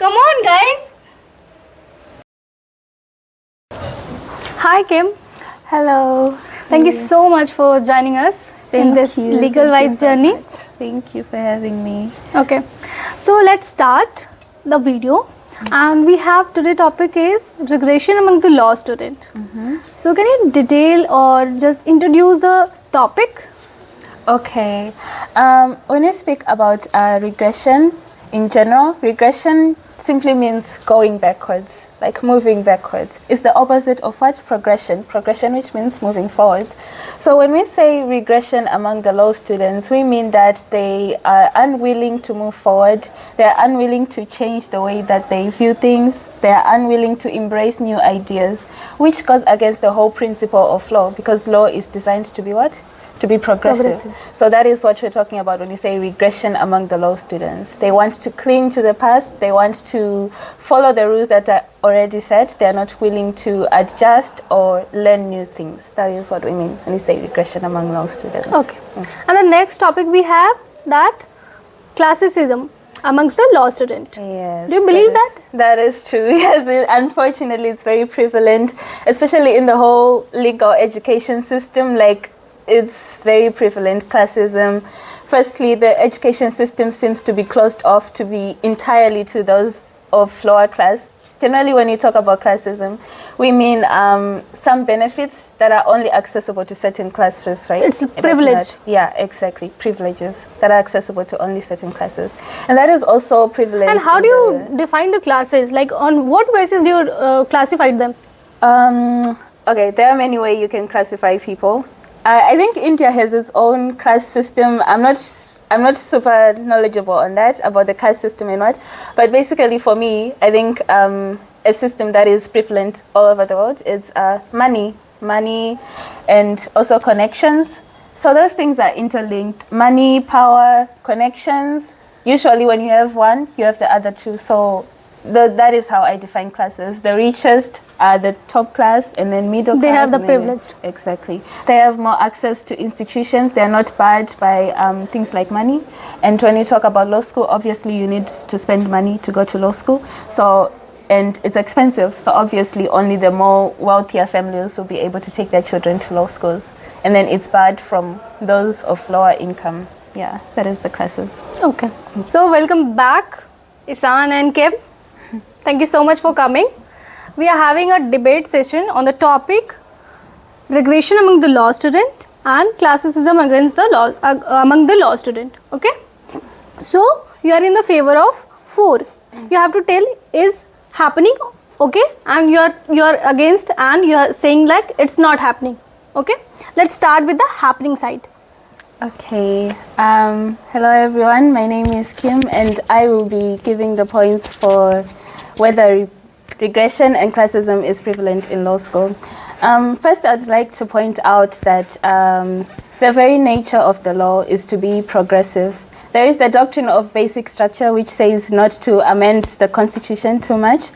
Come on, guys. Hi, Kim. Hello. Thank you so much for joining us in this legal wise journey. Thank you for having me. Okay, so let's start the video. And we have today topic is regression among the law student. So can you detail or just introduce the topic? Okay. When you speak about regression in general, regression simply means going backwards, like moving backwards. It's the opposite of what? Progression. Progression, which means moving forward. So when we say regression among the law students, we mean that they are unwilling to move forward. They are unwilling to change the way that they view things. They are unwilling to embrace new ideas, which goes against the whole principle of law, because law is designed to be what? To be progressive. So that is what we're talking about when we say regression among the law students. They want to cling to the past. They want to follow the rules that are already set. They are not willing to adjust or learn new things. That is what we mean when we say regression among law students. Okay. And the next topic we have that classism amongst the law student. Yes. Do you believe that? That is true. Yes, unfortunately, it's very prevalent, especially in the whole legal education system. Like, it's very prevalent, classism. Firstly, the education system seems to be closed off to be entirely to those of lower class. Generally, when you talk about classism, we mean some benefits that are only accessible to certain classes, right? It's privilege. Yeah, exactly. Privileges that are accessible to only certain classes. And that is also privilege. And how do you define the classes? Like, on what basis do you classify them? Okay, there are many ways you can classify people. I think India has its own caste system. I'm not super knowledgeable on that, about the caste system and what. But basically for me, I think a system that is prevalent all over the world is money and also connections. So those things are interlinked. Money, power, connections. Usually when you have one, you have the other two. So that is how I define classes. The richest are the top class, and then middle class. They have the privileged. Exactly. They have more access to institutions. They are not barred by things like money. And when you talk about law school, obviously you need to spend money to go to law school. So, and it's expensive. So obviously only the more wealthier families will be able to take their children to law schools. And then it's barred from those of lower income. Yeah, that is the classes. Okay. So welcome back, Isan and Kim. Thank you so much for coming. We are having a debate session on the topic regression among the law student and classism against the law among the law student. Okay. So you are in the favor of 4. You have to tell is happening, okay, and you are against and you are saying like it's not happening. Okay. Let's start with the happening side. Okay. Hello everyone. My name is Kim, and I will be giving the points for whether regression and classism is prevalent in law school. First, I'd like to point out that the very nature of the law is to be progressive. There is the doctrine of basic structure, which says not to amend the Constitution too much.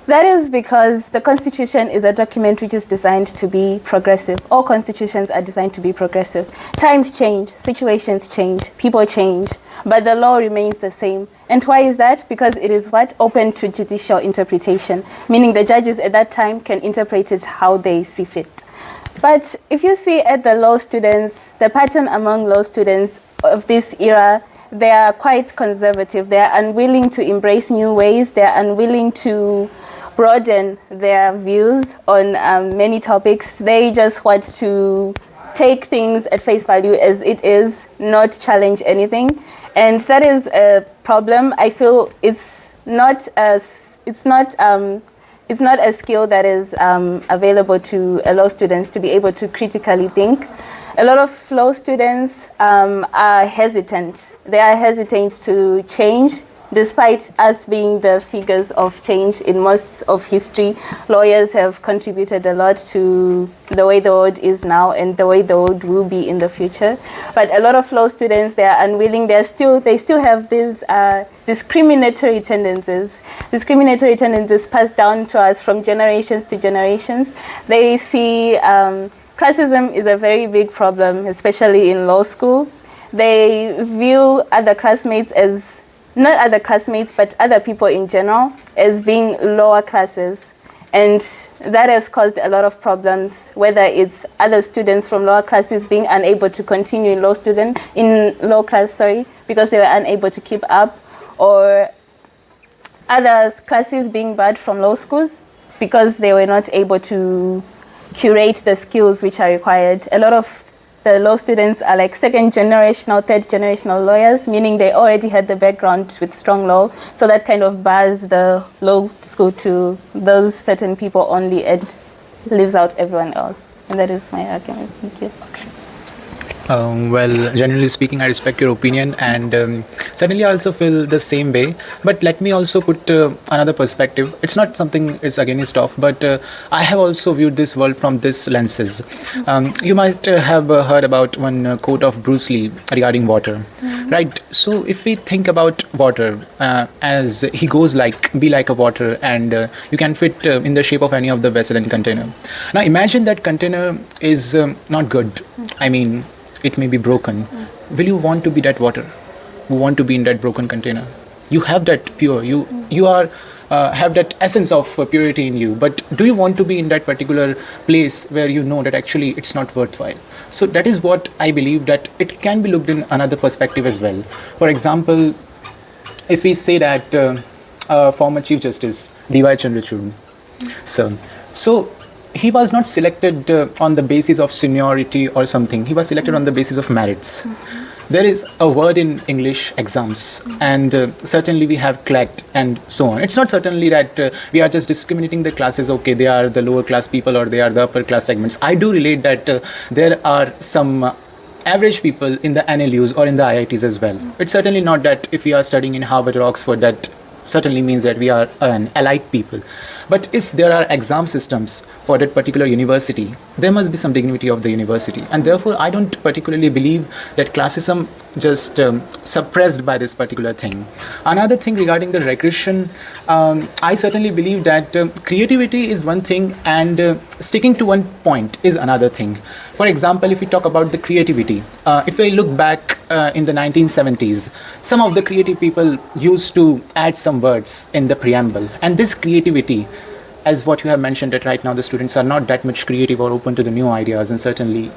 That is because the Constitution is a document which is designed to be progressive. All constitutions are designed to be progressive. Times change, situations change, people change, but the law remains the same. And why is that? Because it is what? Open to judicial interpretation, meaning the judges at that time can interpret it how they see fit. But if you see at the law students, the pattern among law students of this era, they are quite conservative. They are unwilling to embrace new ways. They are unwilling to broaden their views on many topics. They just want to take things at face value as it is, not challenge anything. And that is a problem. I feel it's not a skill that is available to law students to be able to critically think. A lot of law students are hesitant. They are hesitant to change, despite us being the figures of change in most of history. Lawyers have contributed a lot to the way the world is now and the way the world will be in the future. But a lot of law students, they are unwilling. They still have these discriminatory tendencies passed down to us from generations to generations. They see classism is a very big problem, especially in law school. They view other classmates as not other classmates, but other people in general as being lower classes. And that has caused a lot of problems, whether it's other students from lower classes being unable to continue in low class, because they were unable to keep up, or other classes being barred from law schools because they were not able to curate the skills which are required. A lot of the law students are like second generational, third generational lawyers, meaning they already had the background with strong law. So that kind of bars the law school to those certain people only and leaves out everyone else. And that is my argument. Thank you. Well, generally speaking, I respect your opinion, and certainly I also feel the same way. But let me also put another perspective. It's not something is against off, but I have also viewed this world from this lenses. You might have heard about one quote of Bruce Lee regarding water, right? So if we think about water as he goes be like a water, and you can fit in the shape of any of the vessel and container. Now imagine that container is not good. I mean, it may be broken. Will you want to be that water? You want to be in that broken container? You have that pure. You are have that essence of purity in you. But do you want to be in that particular place where you know that actually it's not worthwhile? So that is what I believe, that it can be looked in another perspective as well. For example, if we say that former Chief Justice D.Y. Chandrachud, so he was not selected on the basis of seniority or something. He was selected on the basis of merits. There is a word in English, exams, and certainly we have CLET and so on. It's not certainly that we are just discriminating the classes, okay, they are the lower class people or they are the upper class segments. I do relate that there are some average people in the NLUs or in the IITs as well. It's certainly not that if we are studying in Harvard or Oxford, that certainly means that we are an elite people. But if there are exam systems for that particular university, there must be some dignity of the university. And therefore, I don't particularly believe that classism just suppressed by this particular thing. Another thing regarding the regression, I certainly believe that creativity is one thing and sticking to one point is another thing. For example, if we talk about the creativity, if I look back in the 1970s, some of the creative people used to add some words in the preamble. And this creativity, as what you have mentioned, that right now the students are not that much creative or open to the new ideas, and certainly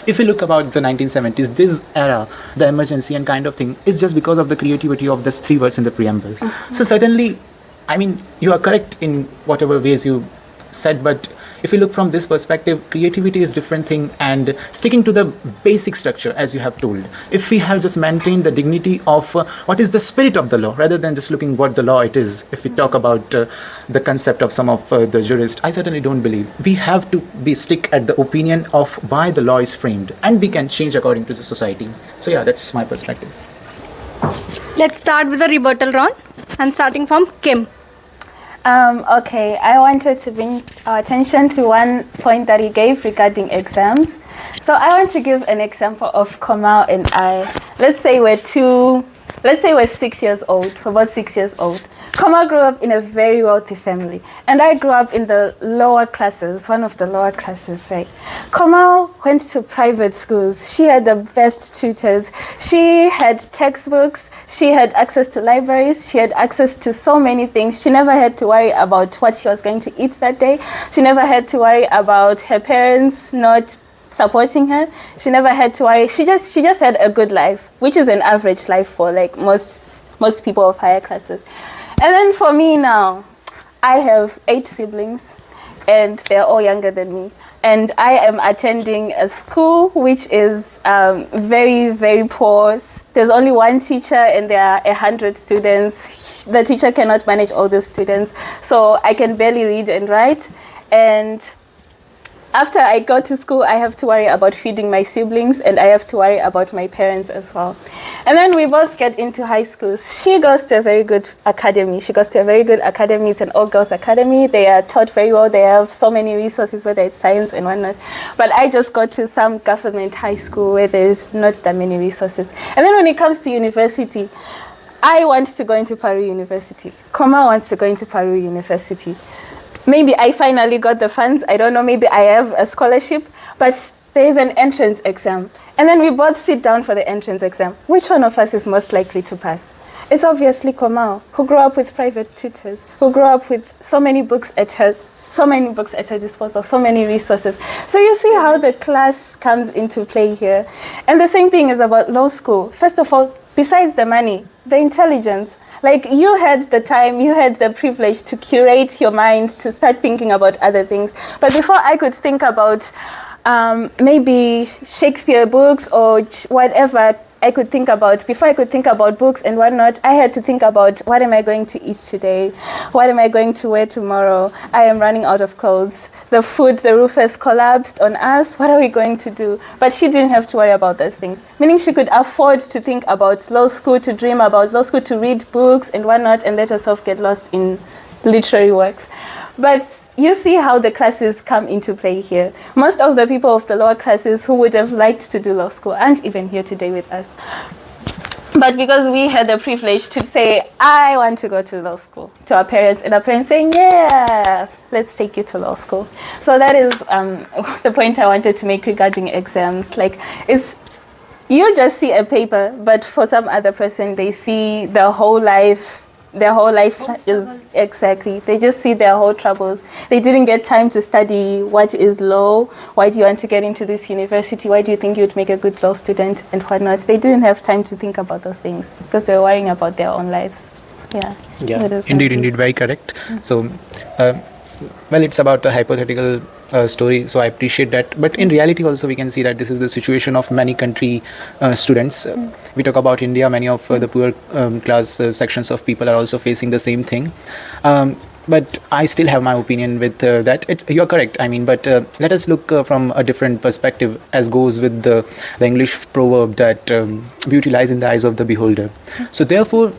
if you look about the 1970s, this era, the emergency and kind of thing, is just because of the creativity of these 3 words in the preamble. So certainly, I mean, you are correct in whatever ways you said, but if you look from this perspective, creativity is different thing, and sticking to the basic structure as you have told. If we have just maintained the dignity of what is the spirit of the law, rather than just looking what the law it is. If we talk about the concept of some of the jurists, I certainly don't believe. We have to stick at the opinion of why the law is framed, and we can change according to the society. So yeah, that's my perspective. Let's start with the rebuttal round, and starting from Kim. Okay, I wanted to bring our attention to one point that he gave regarding exams. So I want to give an example of Kamal and I. Let's say we're 6 years old, about 6 years old. Kamal grew up in a very wealthy family, and I grew up in the lower classes, one of the lower classes, right? Kamal went to private schools. She had the best tutors. She had textbooks. She had access to libraries. She had access to so many things. She never had to worry about what she was going to eat that day. She never had to worry about her parents not supporting her. She never had to worry. She just had a good life, which is an average life for like most people of higher classes. And then for me now, I have 8 siblings, and they're all younger than me. And I am attending a school which is very, very poor. There's only one teacher, and there are 100 students. The teacher cannot manage all the students, so I can barely read and write. And after I go to school, I have to worry about feeding my siblings, and I have to worry about my parents as well. And then we both get into high schools. She goes to a very good academy. It's an all-girls academy. They are taught very well. They have so many resources, whether it's science and whatnot. But I just go to some government high school where there's not that many resources. And then when it comes to university, I want to go into Paru University. Koma wants to go into Paru University. Maybe I finally got the funds. I don't know. Maybe I have a scholarship. But there is an entrance exam. And then we both sit down for the entrance exam. Which one of us is most likely to pass? It's obviously Komao, who grew up with private tutors, who grew up with so many books at her disposal, so many resources. So you see how the class comes into play here. And the same thing is about law school. First of all, besides the money, the intelligence. Like, you had the time, you had the privilege to curate your mind, to start thinking about other things. But before I could think about maybe Shakespeare books or whatever before I could think about books and whatnot, I had to think about, what am I going to eat today? What am I going to wear tomorrow? I am running out of clothes. The roof has collapsed on us. What are we going to do? But she didn't have to worry about those things, meaning she could afford to think about law school, to dream about law school, to read books and whatnot, and let herself get lost in literary works. But you see how the classes come into play here. Most of the people of the lower classes who would have liked to do law school aren't even here today with us. But because we had the privilege to say, I want to go to law school, to our parents, and our parents saying, yeah, let's take you to law school. So that is the point I wanted to make regarding exams. Like, you just see a paper, but for some other person, they see their whole life. Their whole life is exactly. They just see their whole troubles. They didn't get time to study what is law. Why do you want to get into this university? Why do you think you'd make a good law student and whatnot? They didn't have time to think about those things because they were worrying about their own lives. Yeah. Indeed, very correct. So, well, it's about a hypothetical story, so I appreciate that. But in reality also, we can see that this is the situation of many country students. We talk about India, many of the poor class sections of people are also facing the same thing. But I still have my opinion with that. You're correct, I mean, but let us look from a different perspective, as goes with the English proverb that beauty lies in the eyes of the beholder. So therefore,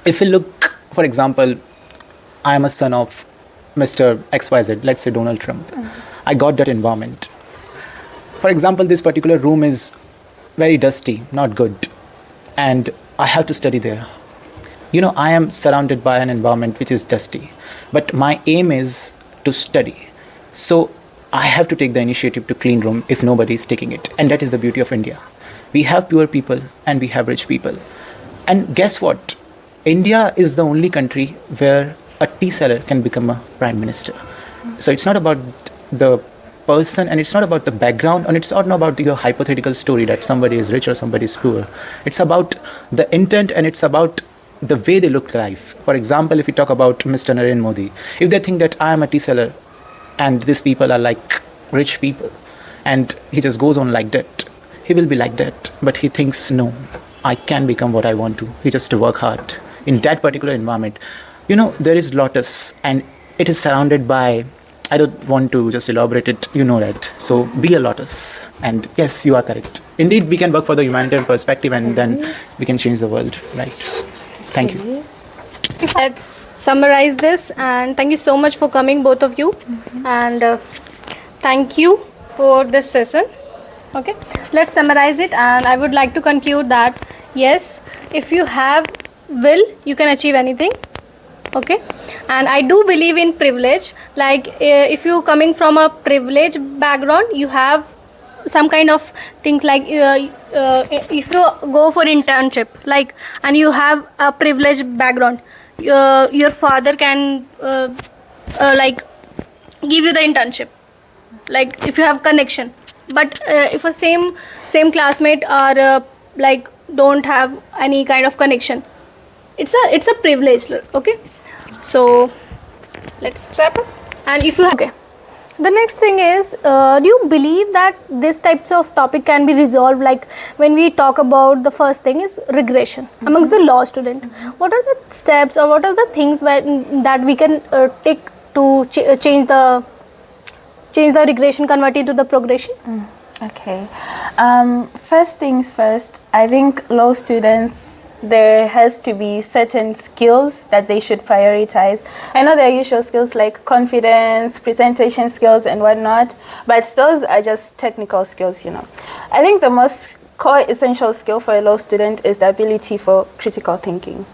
if we look, for example, I am a son of Mr. XYZ, let's say Donald Trump. I got that environment. For example, this particular room is very dusty, not good, and I have to study there. You know, I am surrounded by an environment which is dusty, but my aim is to study. So I have to take the initiative to clean room if nobody is taking it. And that is the beauty of India. We have poor people and we have rich people. And guess what? India is the only country where a tea seller can become a prime minister. So it's not about the person, and it's not about the background, and it's not about your hypothetical story that somebody is rich or somebody is poor. It's about the intent, and it's about the way they look life. For example, if we talk about Mr. Narendra Modi, if they think that I am a tea seller and these people are like rich people and he just goes on like that, he will be like that. But he thinks, no, I can become what I want to. He just work hard in that particular environment. You know, there is lotus and it is surrounded by, I don't want to just elaborate it, you know that. So be a lotus. And yes, you are correct. Indeed, we can work for the humanitarian perspective and then we can change the world, right? Thank you. Let's summarize this, and thank you so much for coming, both of you. And thank you for this session. Okay, let's summarize it, and I would like to conclude that yes, if you have will, you can achieve anything. Okay, and I do believe in privilege. Like if you coming from a privileged background, you have some kind of things like if you go for internship, like, and you have a privileged background, your father can like give you the internship, like if you have connection. But if a same classmate or like don't have any kind of connection, it's a privilege. Okay, so let's wrap up. And if you okay, the next thing is, do you believe that this types of topic can be resolved? Like when we talk about the first thing is regression amongst the law student, what are the steps or what are the things that we can take to change the regression, convert it to the progression? Okay. First things first, I think law students, there has to be certain skills that they should prioritize. I know there are usual skills like confidence, presentation skills and whatnot, but those are just technical skills, you know. I think the most core essential skill for a law student is the ability for critical thinking.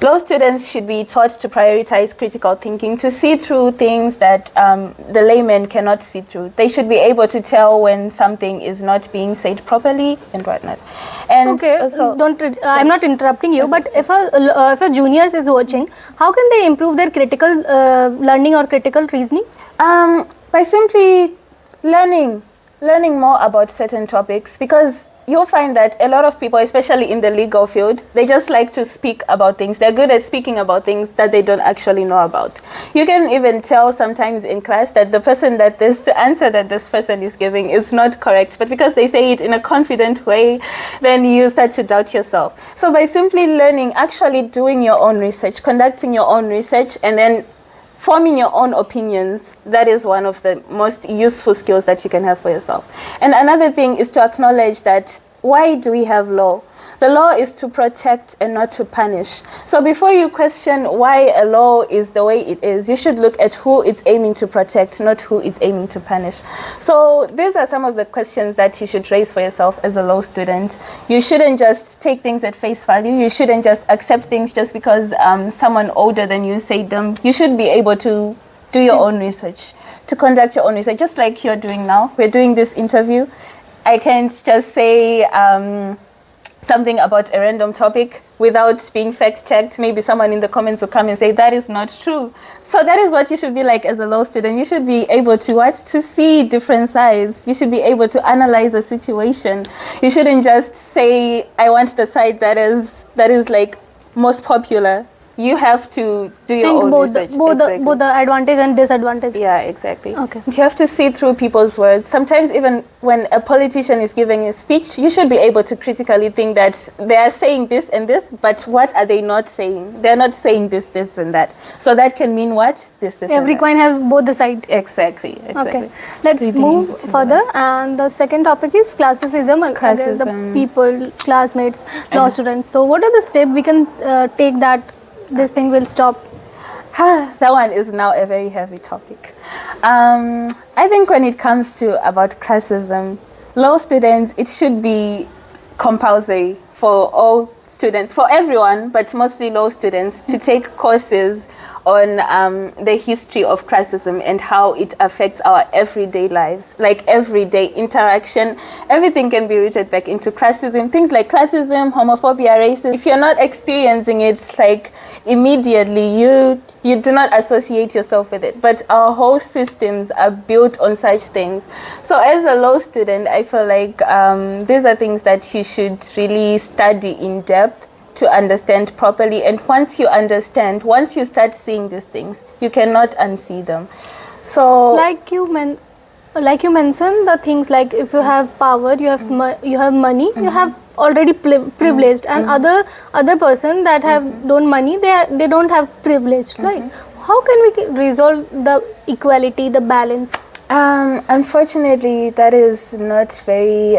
law students should be taught to prioritize critical thinking, to see through things that the layman cannot see through. They should be able to tell when something is not being said properly and whatnot. And Okay, also, I'm not interrupting you, but if a juniors is watching, how can they improve their critical learning or critical reasoning? by simply learning more about certain topics, because you'll find that a lot of people, especially in the legal field, they just like to speak about things. They're good at speaking about things that they don't actually know about. You can even tell sometimes in class that the answer that this person is giving is not correct, but because they say it in a confident way, then you start to doubt yourself. So by simply learning, actually doing your own research, conducting your own research, and then forming your own opinions, that is one of the most useful skills that you can have for yourself. And another thing is to acknowledge that, why do we have law? The law is to protect and not to punish. So before you question why a law is the way it is, you should look at who it's aiming to protect, not who it's aiming to punish. So these are some of the questions that you should raise for yourself as a law student. You shouldn't just take things at face value. You shouldn't just accept things just because someone older than you said them. You should be able to do your own research, to conduct your own research, just like you're doing now. We're doing this interview. I can't just say something about a random topic without being fact-checked. Maybe someone in the comments will come and say, that is not true. So that is what you should be like as a law student. You should be able to see different sides. You should be able to analyze a situation. You shouldn't just say, I want the side that is like most popular. You have to do your own research. Both the advantage and disadvantage. Yeah, exactly. Okay. You have to see through people's words. Sometimes even when a politician is giving a speech, you should be able to critically think that they are saying this and this, but what are they not saying? They're not saying this, this and that. So that can mean what? This, Every and that. coin have both the side. Exactly. Okay. Let's move further. And the second topic is classism. The people, classmates, law students. So what are the steps we can take that this thing will stop? That one is now a very heavy topic. I think when it comes to about classism, law students, it should be compulsory for all students, for everyone, but mostly law students, to take courses on the history of classism and how it affects our everyday lives, like everyday interaction. Everything can be rooted back into classism. Things like classism, homophobia, racism. If you're not experiencing it like immediately, you do not associate yourself with it. But our whole systems are built on such things. So as a law student, I feel like these are things that you should really study in depth to understand properly. And once you understand, once you start seeing these things, you cannot unsee them. So like you mentioned, the things like if you have power, you have money, you have already privileged, and other person that have don't money, they don't have privilege, right? How can we resolve the equality, the balance? Unfortunately, that is not very,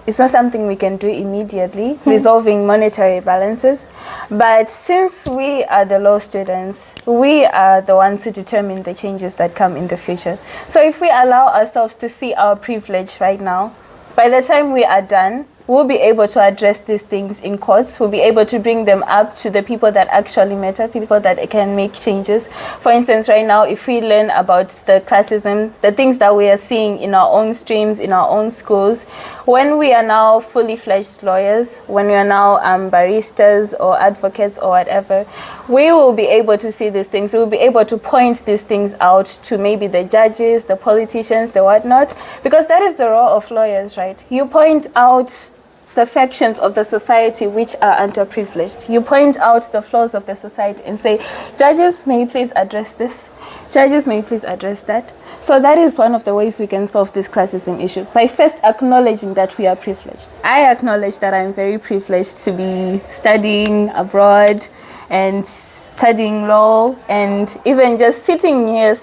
it's not something we can do immediately, resolving monetary balances. But since we are the law students, we are the ones who determine the changes that come in the future. So if we allow ourselves to see our privilege right now, by the time we are done, we'll be able to address these things in courts. We'll be able to bring them up to the people that actually matter, people that can make changes. For instance, right now, if we learn about the classism, the things that we are seeing in our own streams, in our own schools, when we are now fully fledged lawyers, when we are now baristas or advocates or whatever, we will be able to see these things. We will be able to point these things out to maybe the judges, the politicians, the whatnot, because that is the role of lawyers, right? You point out the factions of the society which are underprivileged. You point out the flaws of the society and say, judges, may you please address this? Judges, may you please address that? So that is one of the ways we can solve this classism issue, by first acknowledging that we are privileged. I acknowledge that I'm very privileged to be studying abroad and studying law, and even just sitting here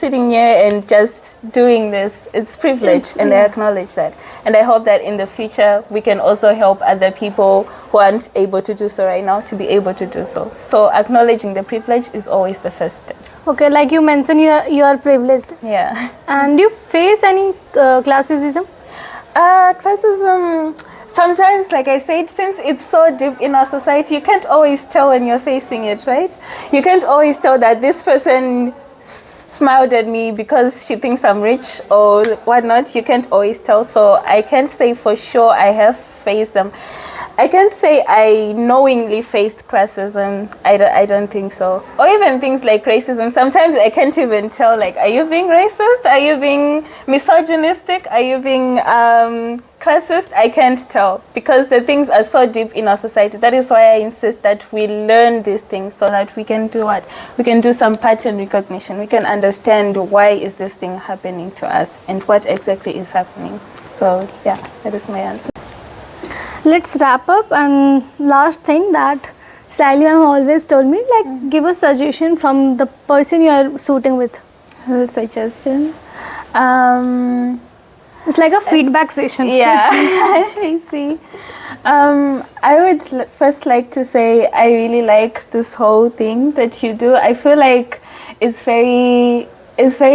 and just doing this, it's privilege, and I acknowledge that. And I hope that in the future we can also help other people who aren't able to do so right now to be able to do so. So acknowledging the privilege is always the first step. Okay, like you mentioned, you are privileged. Yeah. And do you face any classism? Classism, sometimes, like I said, since it's so deep in our society, you can't always tell when you're facing it, right? You can't always tell that this person smiled at me because she thinks I'm rich or whatnot. You can't always tell. So I can't say for sure I have faced them. I can't say I knowingly faced classism. I don't think so. Or even things like racism. Sometimes I can't even tell, like, are you being racist? Are you being misogynistic? Are you being classist? I can't tell because the things are so deep in our society. That is why I insist that we learn these things so that we can do what? We can do some pattern recognition. We can understand why is this thing happening to us and what exactly is happening. So yeah, that is my answer. Let's wrap up, and last thing that Sally ma'am always told me, like, give a suggestion from the person you are shooting with. A suggestion? It's like a feedback session. Yeah, I see. I would first like to say I really like this whole thing that you do. I feel like it's very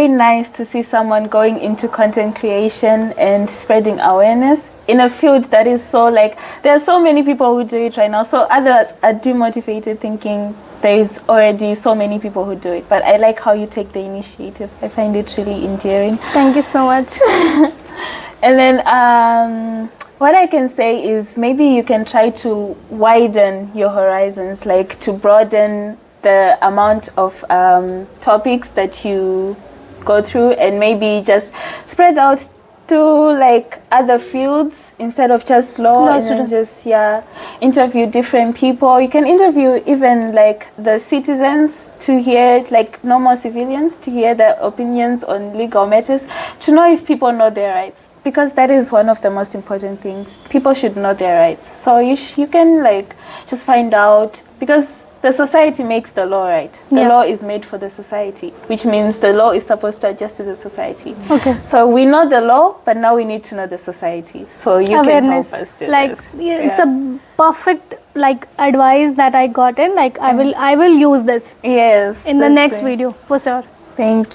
nice to see someone going into content creation and spreading awareness in a field that is so, like, there are so many people who do it right now. So others are demotivated thinking there is already so many people who do it. But I like how you take the initiative. I find it really endearing. Thank you so much. And then what I can say is maybe you can try to widen your horizons, like to broaden the amount of topics that you go through, and maybe just spread out to like other fields instead of just law, and then just interview different people. You can interview even like the citizens to hear, like normal civilians, to hear their opinions on legal matters, to know if people know their rights, because that is one of the most important things. People should know their rights. So you can like just find out, because the society makes the law, right? The law is made for the society, which means the law is supposed to adjust to the society. Okay. So we know the law, but now we need to know the society. So you Awareness. can help us do like this. It's a perfect like advice that I got in. Like I will use this Yes. in the next video for sure. Thank you.